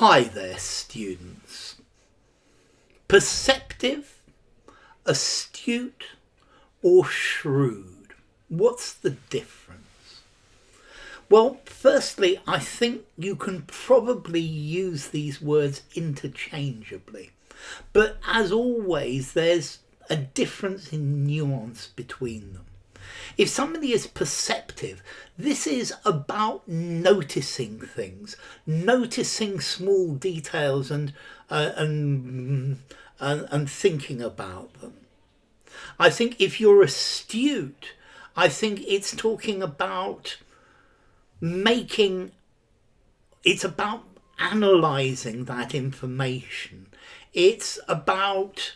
Hi there, students. Perceptive, astute, or shrewd? What's the difference? Well, firstly, I think you can probably use these words interchangeably. But as always, there's a difference in nuance between them. If somebody is perceptive, this is about noticing things, noticing small details and thinking about them. I think if you're astute, I think it's talking about it's about analysing that information. It's about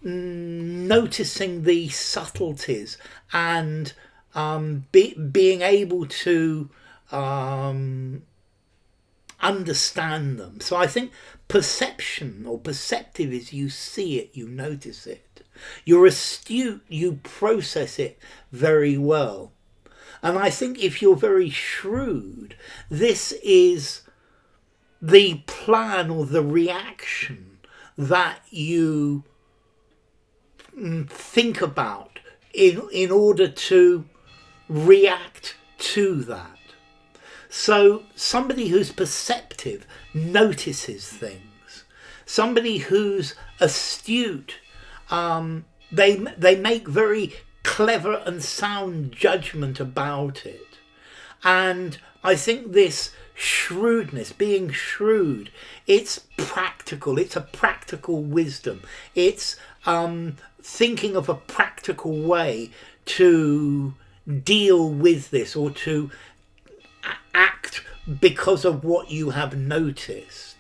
noticing the subtleties and being able to understand them. So I think perception or perceptive is you see it, you notice it. You're astute, you process it very well. And I think if you're very shrewd, this is the plan or the reaction that you think about in order to react to that. So somebody who's perceptive notices things. Somebody who's astute, they make very clever and sound judgment about it. And I think this shrewdness, being shrewd, it's practical. It's a practical wisdom. It's thinking of a practical way to deal with this or to act because of what you have noticed.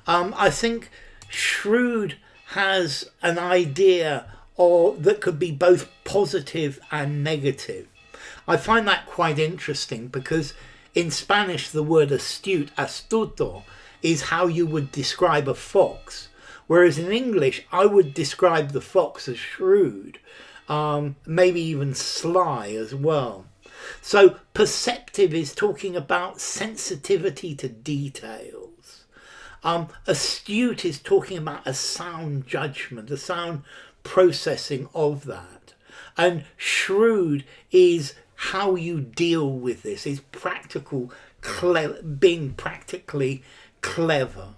I think shrewd has an idea that could be both positive and negative. I find that quite interesting because in Spanish the word astute, astuto, is how you would describe a fox. Whereas in English, I would describe the fox as shrewd, maybe even sly as well. So perceptive is talking about sensitivity to details. Astute is talking about a sound judgment, a sound processing of that. And shrewd is how you deal with this, is practical, being practically clever.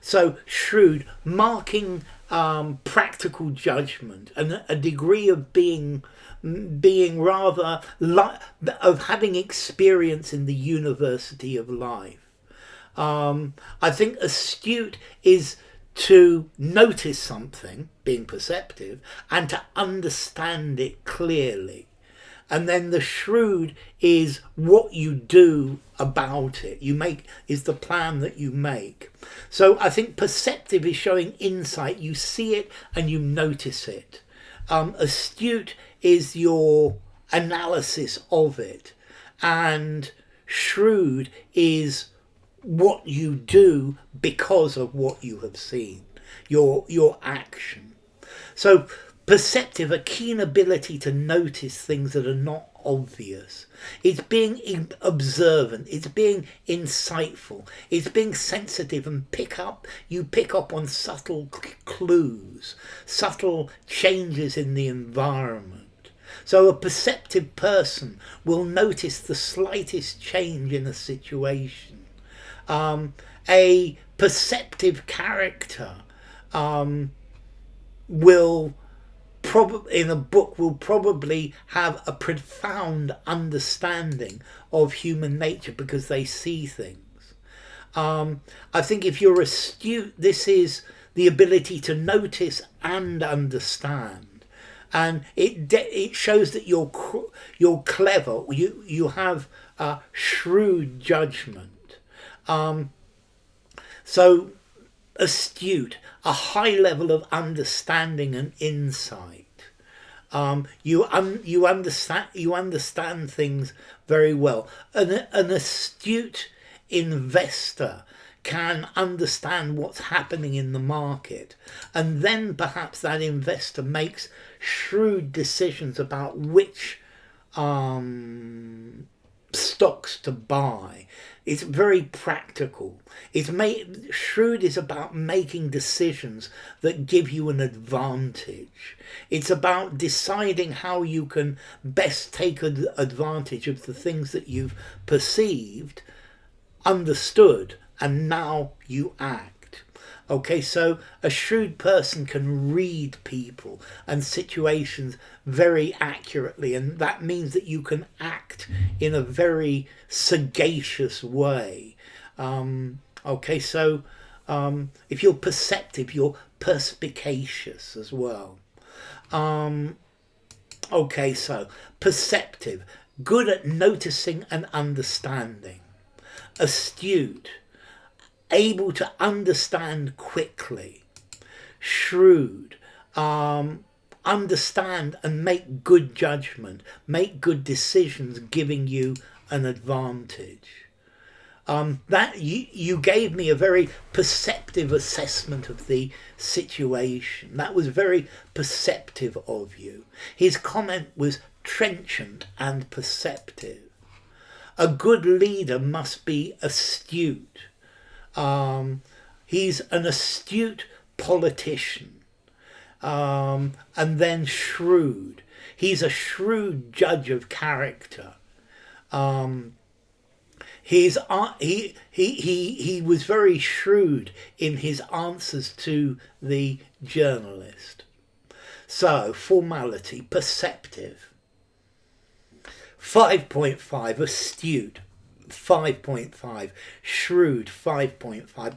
So shrewd, marking practical judgment and a degree of being rather of having experience in the university of life. I think astute is to notice something, being perceptive, and to understand it clearly. And then the shrewd is what you do about it. Is the plan that you make. So I think perceptive is showing insight. You see it and you notice it. Astute is your analysis of it. And shrewd is what you do because of what you have seen. Your action. So perceptive, a keen ability to notice things that are not obvious. It's being observant. It's being insightful. It's being sensitive and you pick up on subtle clues, subtle changes in the environment. So a perceptive person will notice the slightest change in a situation. A perceptive character will probably have a profound understanding of human nature because they see things. I think if you're astute, this is the ability to notice and understand, and it shows that you're clever. You have a shrewd judgment. So astute, a high level of understanding and insight. You understand things very well. An astute investor can understand what's happening in the market, and then perhaps that investor makes shrewd decisions about which stocks to buy. It's very practical. Shrewd is about making decisions that give you an advantage. It's about deciding how you can best take advantage of the things that you've perceived, understood, and now you act. Okay, so a shrewd person can read people and situations very accurately, and that means that you can act in a very sagacious way. Okay, so if you're perceptive, you're perspicacious as well. Okay, so perceptive, good at noticing and understanding. Astute, able to understand quickly. Shrewd, understand and make good judgment, make good decisions, giving you an advantage. That you gave me a very perceptive assessment of the situation. That was very perceptive of you. His comment was trenchant and perceptive. A good leader must be astute. He's an astute politician. And then shrewd. He's a shrewd judge of character. He was very shrewd in his answers to the journalist. So, formality, perceptive. 5.5, astute. 5.5, shrewd. 5.5.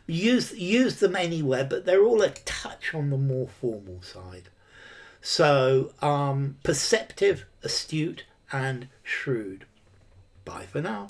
Use them anywhere, but they're all a touch on the more formal side. So, perceptive, astute, and shrewd. Bye for now.